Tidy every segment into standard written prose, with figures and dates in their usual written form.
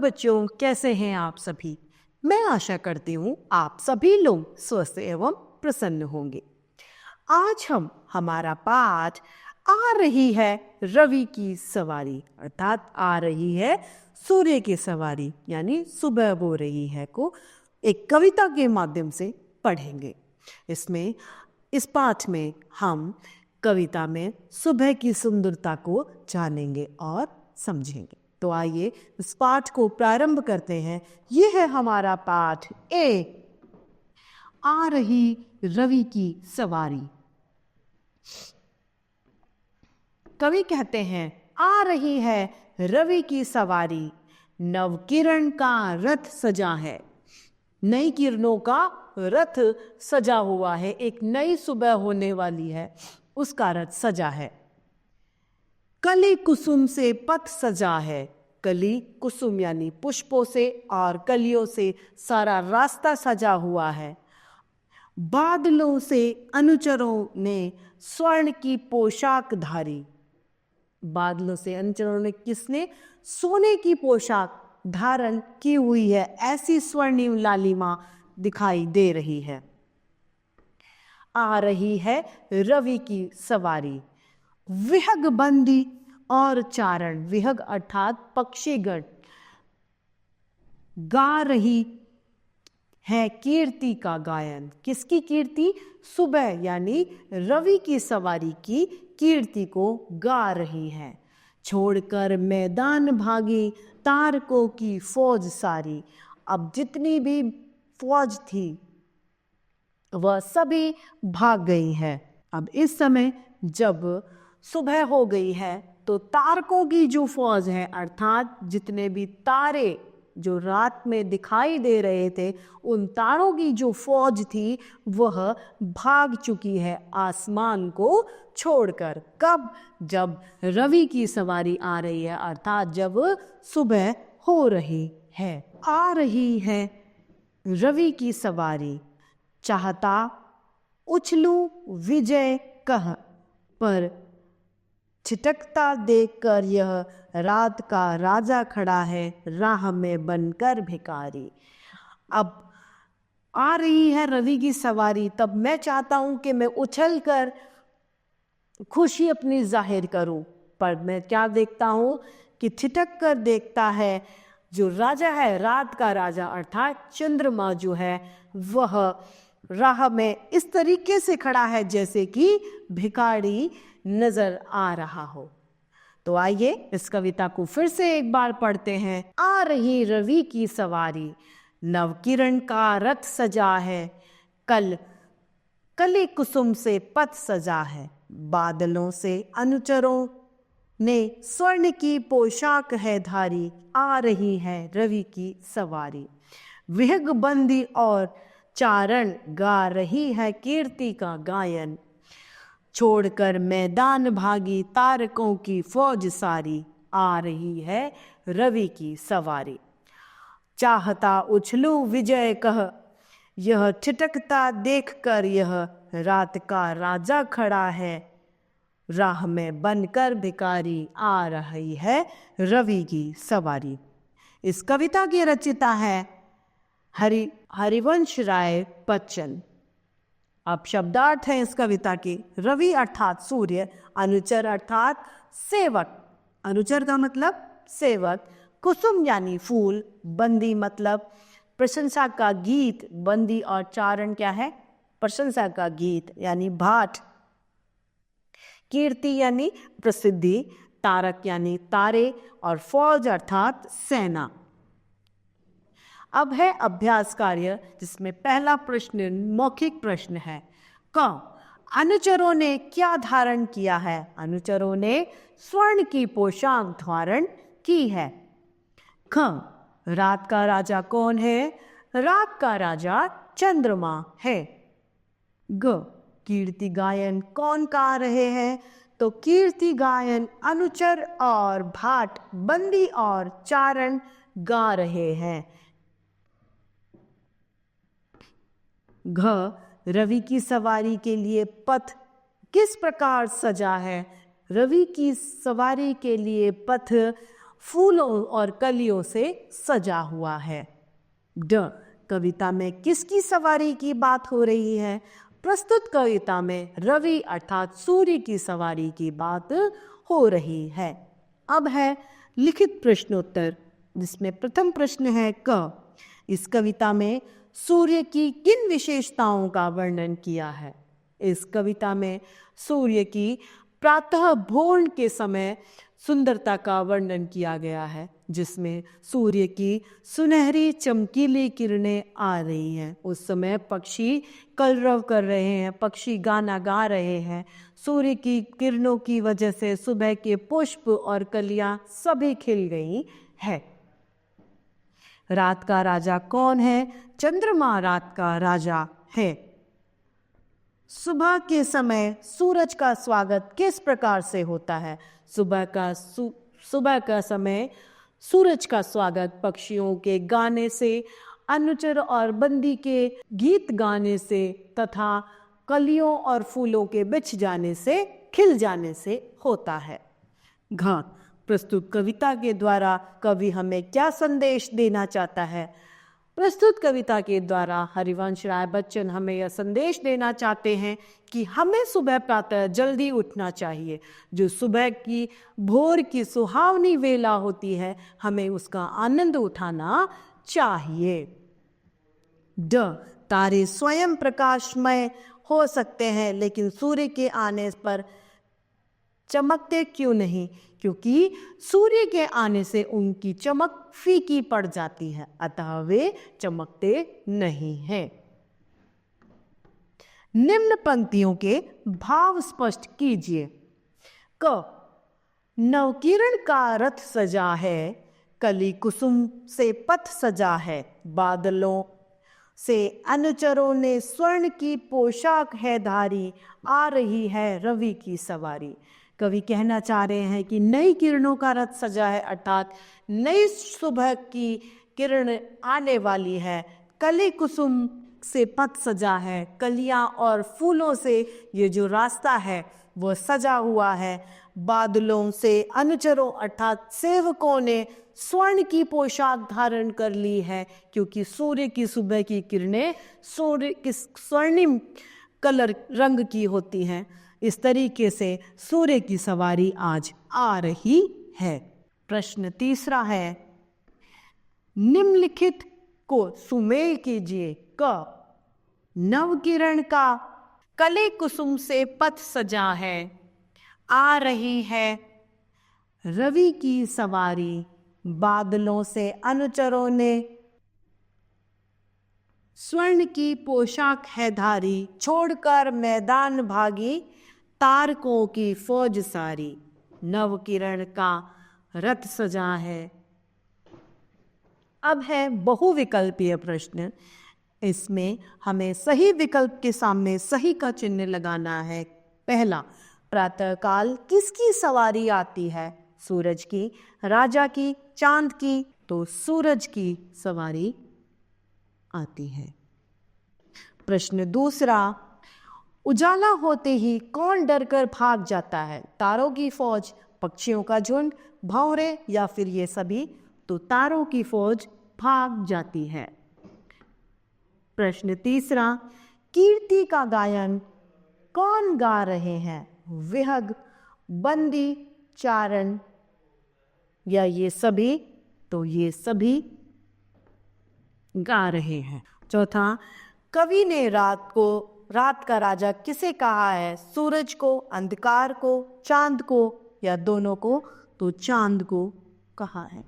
बच्चों, कैसे हैं आप सभी। मैं आशा करती हूँ आप सभी लोग स्वस्थ एवं प्रसन्न होंगे। आज हमारा पाठ आ रही है रवि की सवारी, अर्थात आ रही है सूर्य की सवारी, यानी सुबह हो रही है को एक कविता के माध्यम से पढ़ेंगे। इस पाठ में हम कविता में सुबह की सुंदरता को जानेंगे और समझेंगे। तो आइए इस पाठ को प्रारंभ करते हैं। यह है हमारा पाठ आ रही रवि की सवारी। कवि कहते हैं, आ रही है रवि की सवारी, नवकिरण का रथ सजा है। नई किरणों का रथ सजा हुआ है, एक नई सुबह होने वाली है, उसका रथ सजा है। कली कुसुम से पथ सजा है। कली कुसुम यानी पुष्पों से और कलियों से सारा रास्ता सजा हुआ है। बादलों से अनुचरों ने स्वर्ण की पोशाक धारी। बादलों से अनुचरों ने किसने? सोने की पोशाक धारण की हुई है, ऐसी स्वर्णिम लालिमा दिखाई दे रही है। आ रही है रवि की सवारी। विहग बंदी और चारण, विहग अर्थात पक्षीगण, गा रही है कीर्ति का गायन। किसकी कीर्ति? सुबह यानी रवि की सवारी की कीर्ति को गा रही है। छोड़कर मैदान भागी तारकों की फौज सारी। अब जितनी भी फौज थी वह सभी भाग गई है। अब इस समय जब सुबह हो गई है तो तारकों की जो फौज है, अर्थात जितने भी तारे जो रात में दिखाई दे रहे थे, उन तारों की जो फौज थी वह भाग चुकी है आसमान को छोड़कर। कब? जब रवि की सवारी आ रही है, अर्थात जब सुबह हो रही है। आ रही है रवि की सवारी, चाहता उछलूं विजय कह, पर छिटकता देखकर यह रात का राजा खड़ा है, राह में बनकर भिखारी। अब आ रही है रवि की सवारी, तब मैं चाहता हूं कि मैं उछल कर खुशी अपनी जाहिर करूं, पर मैं क्या देखता हूं कि छिटक कर देखता है जो राजा है, रात का राजा अर्थात चंद्रमा जो है, वह राह में इस तरीके से खड़ा है जैसे कि भिखारी नजर आ रहा हो। तो आइए इस कविता को फिर से एक बार पढ़ते हैं। आ रही रवि की सवारी, नवकिरण का रथ सजा है। कली कुसुम से पथ सजा है। बादलों से अनुचरों ने स्वर्ण की पोशाक है धारी। आ रही है रवि की सवारी। विहग बंदी और चारण, गा रही है कीर्ति का गायन। छोड़कर मैदान भागी तारकों की फौज सारी। आ रही है रवि की सवारी। चाहता उछलूं विजय कह, यह छिटकता देखकर यह रात का राजा खड़ा है, राह में बनकर भिखारी। आ रही है रवि की सवारी। इस कविता की रचयिता है हरिवंश राय बच्चन। अब शब्दार्थ है इस कविता की। रवि अर्थात सूर्य, अनुचर अर्थात सेवक, अनुचर का मतलब सेवक, कुसुम यानी फूल, बंदी मतलब प्रशंसा का गीत, बंदी और चारण क्या है? प्रशंसा का गीत यानी भाट, कीर्ति यानी प्रसिद्धि, तारक यानी तारे, और फौज अर्थात सेना। अब है अभ्यास कार्य, जिसमें पहला प्रश्न मौखिक प्रश्न है। क, अनुचरों ने क्या धारण किया है? अनुचरों ने स्वर्ण की पोशाक धारण की है। ख, रात का राजा कौन है? रात का राजा चंद्रमा है। ग, कीर्ति गायन कौन गा रहे हैं? तो कीर्ति गायन अनुचर और भाट, बंदी और चारण गा रहे हैं। घ, रवि की सवारी के लिए पथ किस प्रकार सजा है? रवि की सवारी के लिए पथ फूलों और कलियों से सजा हुआ है। ड, कविता में किसकी सवारी की बात हो रही है? प्रस्तुत कविता में रवि अर्थात सूर्य की सवारी की बात हो रही है। अब है लिखित प्रश्नोत्तर, जिसमें प्रथम प्रश्न है क, इस कविता में सूर्य की किन विशेषताओं का वर्णन किया है? इस कविता में सूर्य की प्रातः भोर के समय सुंदरता का वर्णन किया गया है, जिसमें सूर्य की सुनहरी चमकीली किरणें आ रही हैं। उस समय पक्षी कलरव कर रहे हैं, पक्षी गाना गा रहे हैं। सूर्य की किरणों की वजह से सुबह के पुष्प और कलियां सभी खिल गई है। रात का राजा कौन है? चंद्रमा रात का राजा है। सुबह के समय सूरज का स्वागत किस प्रकार से होता है? सुबह का समय सूरज का स्वागत पक्षियों के गाने से, अनुचर और बंदी के गीत गाने से तथा कलियों और फूलों के बिछ जाने से, खिल जाने से होता है। घ, प्रस्तुत कविता के द्वारा कवि हमें क्या संदेश देना चाहता है? प्रस्तुत कविता के द्वारा हरिवंश राय बच्चन हमें यह संदेश देना चाहते हैं कि हमें सुबह प्रातः जल्दी उठना चाहिए। जो सुबह की भोर की सुहावनी वेला होती है, हमें उसका आनंद उठाना चाहिए। ड, तारे स्वयं प्रकाशमय हो सकते हैं, लेकिन सूर्य के आने पर चमकते क्यों नहीं? क्योंकि सूर्य के आने से उनकी चमक फीकी पड़ जाती है, अतः वे चमकते नहीं हैं। निम्न पंक्तियों के भाव स्पष्ट कीजिए। क, नवकिरण का रथ सजा है, कली कुसुम से पथ सजा है, बादलों से अनुचरों ने स्वर्ण की पोशाक है धारी, आ रही है रवि की सवारी। कवि कहना चाह रहे हैं कि नई किरणों का रथ सजा है, अर्थात नई सुबह की किरण आने वाली है। कली कुसुम से पथ सजा है, कलियां और फूलों से ये जो रास्ता है वो सजा हुआ है। बादलों से अनुचरों अर्थात सेवकों ने स्वर्ण की पोशाक धारण कर ली है, क्योंकि सूर्य की सुबह की किरणें सूर्य की स्वर्णिम कलर रंग की होती हैं। इस तरीके से सूर्य की सवारी आज आ रही है। प्रश्न तीसरा है, निम्नलिखित को सुमेल कीजिए। क, नवकिरण का कली कुसुम से पथ सजा है, आ रही है रवि की सवारी, बादलों से अनुचरों ने स्वर्ण की पोशाक है धारी, छोड़कर मैदान भागी तारकों की फौज सारी। नवकिरण का रथ सजा है। अब है बहुविकल्पीय प्रश्न। इसमें हमें सही विकल्प के सामने सही का चिन्ह लगाना है। पहला, प्रातःकाल किसकी सवारी आती है? सूरज की, राजा की, चांद की? तो सूरज की सवारी आती है। प्रश्न दूसरा, उजाला होते ही कौन डरकर भाग जाता है? तारों की फौज, पक्षियों का झुंड, भंवरे या फिर ये सभी? तो तारों की फौज भाग जाती है। प्रश्न तीसरा, कीर्ति का गायन कौन गा रहे हैं? विहग, बंदी, चारण या ये सभी? तो ये सभी गा रहे हैं। चौथा, कवि ने रात का राजा किसे कहा है? सूरज को, अंधकार को, चांद को या दोनों को? तो चांद को कहा है।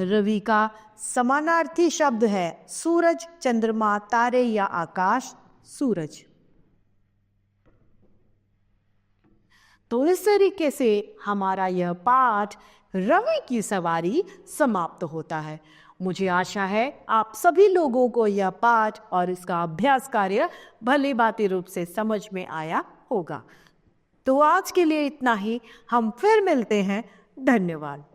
रवि का समानार्थी शब्द है सूरज, चंद्रमा, तारे या आकाश? सूरज। तो इस तरीके से हमारा यह पाठ रवि की सवारी समाप्त होता है। मुझे आशा है आप सभी लोगों को यह पाठ और इसका अभ्यास कार्य भली भांति रूप से समझ में आया होगा। तो आज के लिए इतना ही। हम फिर मिलते हैं। धन्यवाद।